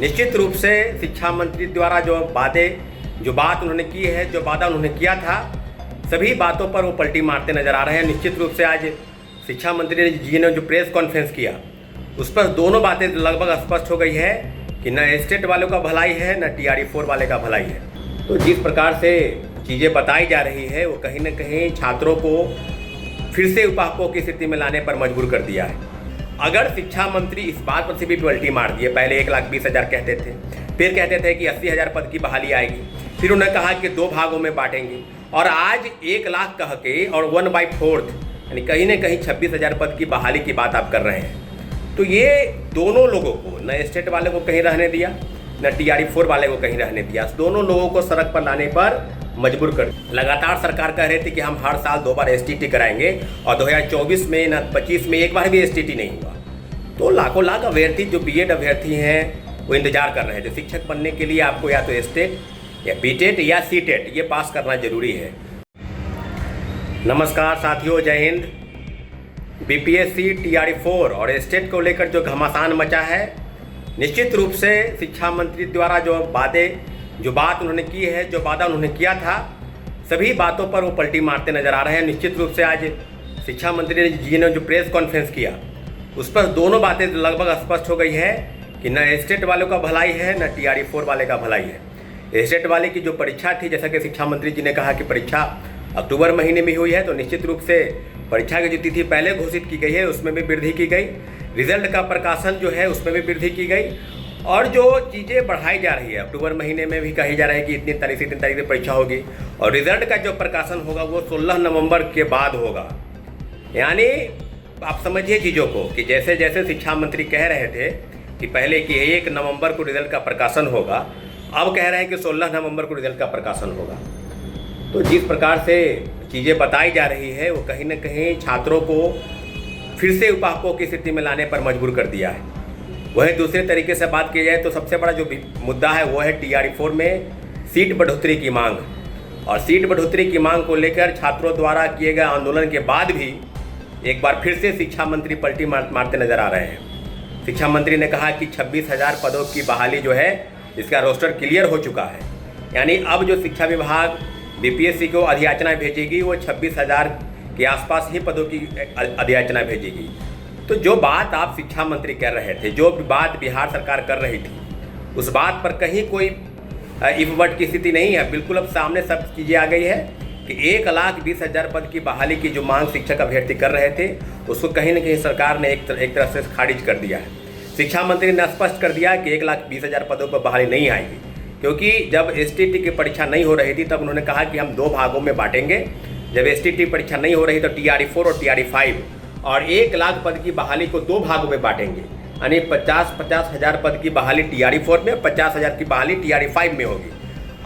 निश्चित रूप से शिक्षा मंत्री द्वारा जो बात उन्होंने की है, जो वादा उन्होंने किया था, सभी बातों पर वो पलटी मारते नजर आ रहे हैं। निश्चित रूप से आज शिक्षा मंत्री जी ने जो प्रेस कॉन्फ्रेंस किया उस पर दोनों बातें लगभग स्पष्ट हो गई है कि न स्टेट वालों का भलाई है न TRE-4 वाले का भलाई है। तो जिस प्रकार से चीज़ें बताई जा रही है वो कहीं न कहीं छात्रों को फिर से उपाकों की स्थिति में लाने पर मजबूर कर दिया है। अगर शिक्षा मंत्री इस बात पर से भी पलटी मार दिए, पहले 1,20,000 कहते थे, फिर कहते थे कि 80,000 पद की बहाली आएगी, फिर उन्होंने कहा कि 2 भागों में बांटेंगे, और आज 1 लाख कह के और 1/4 यानी कहीं न कहीं 26,000 पद की बहाली की बात आप कर रहे हैं। तो ये दोनों लोगों को, न स्टेट वाले को कहीं रहने दिया न TRE-4 वाले को कहीं रहने दिया, दोनों लोगों को सड़क पर लाने पर मजबूर कर। लगातार सरकार कह रही थी कि हम हर साल 2 बार STT कराएंगे और 2024 में न 25 में एक बार भी STT नहीं हुआ। तो लाखों लाख अभ्यर्थी जो BEd अभ्यर्थी हैं वो इंतजार कर रहे थे। शिक्षक बनने के लिए आपको या तो स्टेट या BTET या CTET ये पास करना जरूरी है। नमस्कार साथियों, जय हिंद। BPSC TRE-4 और स्टेट को लेकर जो घमासान मचा है, निश्चित रूप से शिक्षा मंत्री द्वारा जो बात उन्होंने की है, जो वादा उन्होंने किया था, सभी बातों पर वो पलटी मारते नजर आ रहे हैं। निश्चित रूप से आज शिक्षा मंत्री जी ने जो प्रेस कॉन्फ्रेंस किया उस पर दोनों बातें लगभग स्पष्ट हो गई है कि न स्टेट वालों का भलाई है न TRE-4 वाले का भलाई है। स्टेट वाले की जो परीक्षा थी, जैसा कि शिक्षा मंत्री जी ने कहा कि परीक्षा अक्टूबर महीने में हुई है, तो निश्चित रूप से परीक्षा की जो तिथि पहले घोषित की गई है उसमें भी वृद्धि की गई, रिजल्ट का प्रकाशन जो है उसमें भी वृद्धि की गई, और जो चीज़ें बढ़ाई जा रही है, अक्टूबर महीने में भी कही जा रहा है कि इतनी तारीख से इतनी तारीख से परीक्षा होगी, और रिजल्ट का जो प्रकाशन होगा वो 16 नवंबर के बाद होगा। यानी आप समझिए चीज़ों को कि जैसे जैसे शिक्षा मंत्री कह रहे थे कि पहले कि 1 नवंबर को रिजल्ट का प्रकाशन होगा, अब कह रहे हैं कि 16 नवंबर को रिजल्ट का प्रकाशन होगा। तो जिस प्रकार से चीज़ें बताई जा रही है वो कहीं न कहीं छात्रों को फिर से उपाकों की स्थिति में लाने पर मजबूर कर दिया है। वहीं दूसरे तरीके से बात की जाए तो सबसे बड़ा जो मुद्दा है वो है TRE-4 में सीट बढ़ोतरी की मांग, और सीट बढ़ोतरी की मांग को लेकर छात्रों द्वारा किए गए आंदोलन के बाद भी एक बार फिर से शिक्षा मंत्री पलटी मारते नजर आ रहे हैं। शिक्षा मंत्री ने कहा कि 26,000 पदों की बहाली जो है इसका रोस्टर क्लियर हो चुका है, यानी अब जो शिक्षा विभाग BPSC को अधियाचना भेजेगी वो 26,000 के आसपास ही पदों की अधियाचना भेजेगी। तो जो बात आप शिक्षा मंत्री कर रहे थे, जो बात बिहार सरकार कर रही थी, उस बात पर कहीं कोई इफ बट की स्थिति नहीं है। बिल्कुल अब सामने सब चीज़ें आ गई है कि 1,20,000 पद की बहाली की जो मांग शिक्षक अभ्यर्थी कर रहे थे उसको कहीं न कहीं सरकार ने एक तरह से खारिज कर दिया है। शिक्षा मंत्री ने स्पष्ट कर दिया कि 1,20,000 पदों पर बहाली नहीं आएगी, क्योंकि जब STT की परीक्षा नहीं हो रही थी तब उन्होंने कहा कि हम 2 भागों में बांटेंगे। जब STT परीक्षा नहीं हो रही तो TRE-4 और TRE-5, और 1 लाख पद की बहाली को 2 भागों में बांटेंगे, यानी 50,000 पद की बहाली TRE-4 में, 50,000 की बहाली TRE-5 में होगी।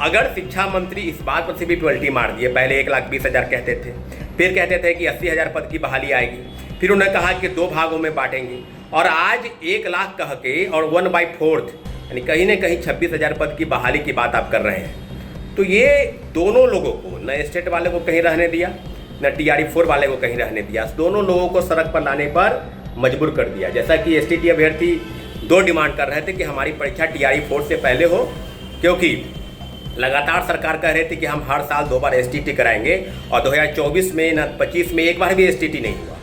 अगर शिक्षा मंत्री इस बात पर से भी पलटी मार दिए, पहले 1,20,000 कहते थे, फिर कहते थे कि 80,000 पद की बहाली आएगी, फिर उन्होंने कहा कि 2 भागों में बांटेंगे, और आज 1 लाख कह के और 1/4 यानी कहीं न कहीं 26,000 पद की बहाली की बात आप कर रहे हैं। तो ये दोनों लोगों को, न स्टेट वाले को कहीं रहने दिया न TRE-4 वाले को कहीं रहने दिया, दोनों लोगों को सड़क पर लाने पर मजबूर कर दिया। जैसा कि STT अभ्यर्थी 2 डिमांड कर रहे थे कि हमारी परीक्षा TRE-4 से पहले हो, क्योंकि लगातार सरकार कह रही थी कि हम हर साल 2 बार STT कराएंगे और 2024 में न 25 में एक बार भी STT नहीं हुआ।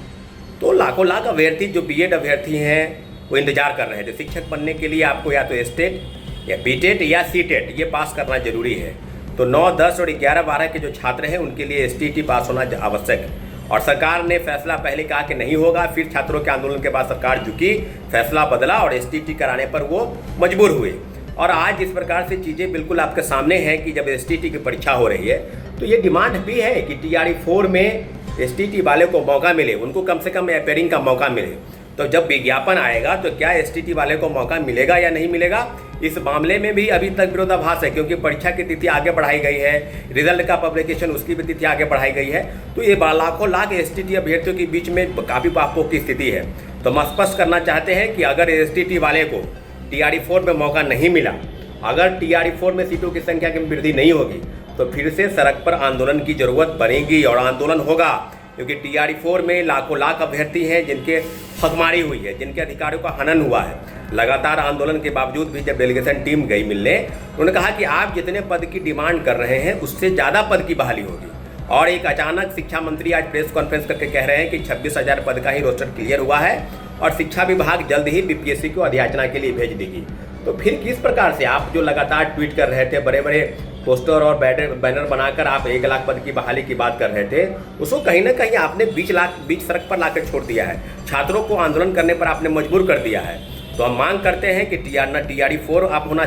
तो लाखों लाख अभ्यर्थी जो BEd अभ्यर्थी हैं वो इंतजार कर रहे थे। शिक्षक बनने के लिए आपको या तो स्टेट या BTET या CTET ये पास करना जरूरी है। तो 9, 10 और 11, 12 के जो छात्र हैं उनके लिए STT पास होना आवश्यक है, और सरकार ने फैसला पहले कहा कि नहीं होगा, फिर छात्रों के आंदोलन के बाद सरकार झुकी, फैसला बदला और STT कराने पर वो मजबूर हुए। और आज इस प्रकार से चीज़ें बिल्कुल आपके सामने हैं कि जब STT की परीक्षा हो रही है तो ये डिमांड भी है कि TRE-4 में STT वाले को मौका मिले, उनको कम से कम अपेयरिंग का मौका मिले। तो जब विज्ञापन आएगा तो क्या STT वाले को मौका मिलेगा या नहीं मिलेगा, इस मामले में भी अभी तक विरोधाभास है, क्योंकि परीक्षा की तिथि आगे बढ़ाई गई है, रिजल्ट का पब्लिकेशन उसकी भी तिथि आगे बढ़ाई गई है। तो ये लाखों लाख STT अभ्यर्थियों के बीच में काफ़ी पापों की स्थिति है। तो हम स्पष्ट करना चाहते हैं कि अगर STT वाले को TRE-4 में मौका नहीं मिला, अगर TRE-4 में सीटों की संख्या की वृद्धि नहीं होगी, तो फिर से सड़क पर आंदोलन की जरूरत बनेगी और आंदोलन होगा, क्योंकि TRE-4 में लाखों लाख अभ्यर्थी हैं जिनके हकमारी हुई है, जिनके अधिकारों का हनन हुआ है। लगातार आंदोलन के बावजूद भी जब डेलीगेशन टीम गई मिलने, उन्होंने कहा कि आप जितने पद की डिमांड कर रहे हैं उससे ज़्यादा पद की बहाली होगी। और एक अचानक शिक्षा मंत्री आज प्रेस कॉन्फ्रेंस करके कह रहे हैं कि 26,000 पद का ही रोस्टर क्लियर हुआ है और शिक्षा विभाग जल्द ही बीपीएससी को अधियाचना के लिए भेज देगी। तो फिर किस प्रकार से आप जो लगातार ट्वीट कर रहे थे, बड़े बड़े पोस्टर और बैनर बनाकर आप 1 लाख पद की बहाली की बात कर रहे थे, उसको कहीं ना कहीं आपने बीच सड़क पर लाकर छोड़ दिया है। छात्रों को आंदोलन करने पर आपने मजबूर कर दिया है। तो हम मांग करते हैं कि ना TRE-4 आप देना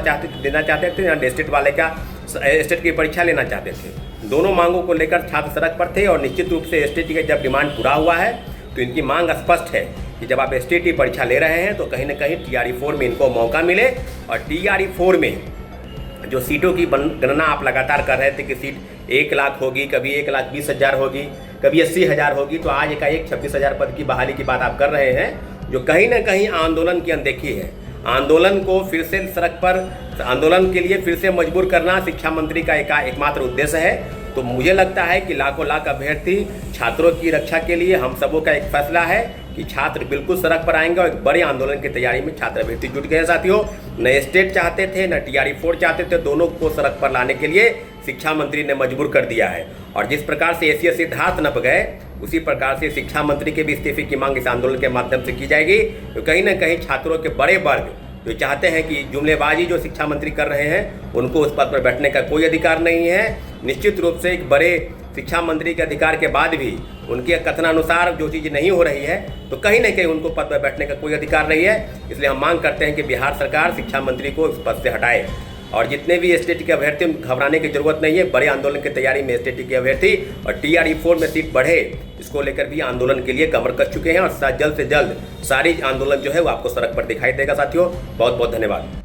चाहते थे, ना स्टेट वाले का स्टेट की परीक्षा लेना चाहते थे। दोनों मांगों को लेकर छात्र सड़क पर थे और निश्चित रूप से स्टेट की जब डिमांड पूरा हुआ है तो इनकी मांग स्पष्ट है कि जब आप स्टेट की परीक्षा ले रहे हैं तो कहीं ना कहीं TRE-4 में इनको मौका मिले। और TRE-4 में जो सीटों की गणना आप लगातार कर रहे थे कि सीट 1 लाख होगी, कभी 1,20,000 होगी, कभी 80,000 होगी, तो आज एकाएक 26,000 पद की बहाली की बात आप कर रहे हैं, जो कहीं ना कहीं आंदोलन की अनदेखी है। आंदोलन को फिर से सड़क पर, आंदोलन के लिए फिर से मजबूर करना शिक्षा मंत्री का एकमात्र उद्देश्य है। तो मुझे लगता है कि लाखों लाख अभ्यर्थी छात्रों की रक्षा के लिए हम सबों का एक फैसला है कि छात्र बिल्कुल सड़क पर आएंगे और एक बड़े आंदोलन की तैयारी में छात्र अभ्यर्थी जुट गए हैं। साथियों, न स्टेट चाहते थे न TRE-4 चाहते थे, दोनों को सड़क पर लाने के लिए शिक्षा मंत्री ने मजबूर कर दिया है। और जिस प्रकार से ACS सिद्धार्थ नप गए, उसी प्रकार से शिक्षा मंत्री के भी इस्तीफे की मांग इस आंदोलन के माध्यम से की जाएगी। तो कहीं ना कहीं छात्रों के बड़े वर्ग जो चाहते हैं कि जुमलेबाजी जो शिक्षा मंत्री कर रहे हैं उनको उस पद पर बैठने का कोई अधिकार नहीं है। निश्चित रूप से एक बड़े शिक्षा मंत्री के अधिकार के बाद भी उनके कथनानुसार जो चीज़ नहीं हो रही है तो कहीं ना कहीं उनको पद पर बैठने का कोई अधिकार नहीं है। इसलिए हम मांग करते हैं कि बिहार सरकार शिक्षा मंत्री को इस पद से हटाए और जितने भी STT के अभ्यर्थी घबराने की जरूरत नहीं है। बड़े आंदोलन की तैयारी में STT के अभ्यर्थी और TRE-4 में सीट बढ़े, इसको लेकर भी आंदोलन के लिए कमर कस चुके हैं और जल्द से जल्द सारी आंदोलन जो है वो आपको सड़क पर दिखाई देगा। साथियों, बहुत बहुत धन्यवाद।